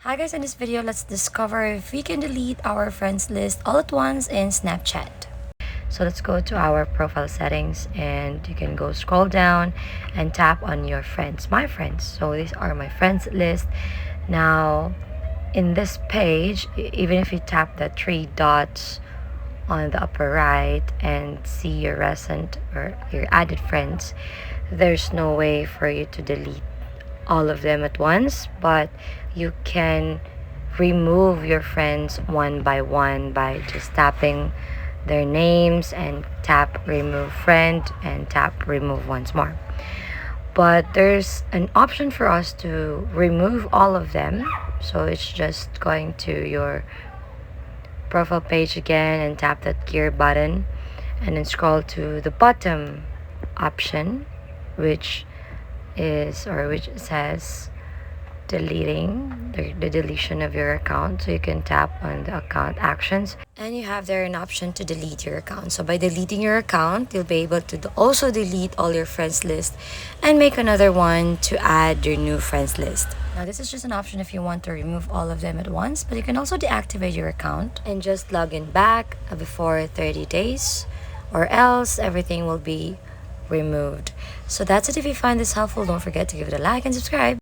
Hi guys, in this video, let's discover if we can delete our friends list all at once in Snapchat. So let's go to our profile settings and you can go scroll down and tap on your friends, my friends. So these are my friends list. Now in this page, even if you tap the three dots on the upper right and see your recent or your added friends, there's no way for you to delete all of them at once, but you can remove your friends one by one by just tapping their names and tap remove friend and tap remove once more. But there's an option for us to remove all of them, so it's just going to your profile page again and tap that gear button and then scroll to the bottom option, which says deleting, the deletion of your account. So you can tap on the account actions and you have there an option to delete your account. So by deleting your account, you'll be able to also delete all your friends list and make another one to add your new friends list. Now this is just an option if you want to remove all of them at once, but you can also deactivate your account and just log in back before 30 days, or else everything will be removed. So that's it. If you find this helpful, don't forget to give it a like and subscribe.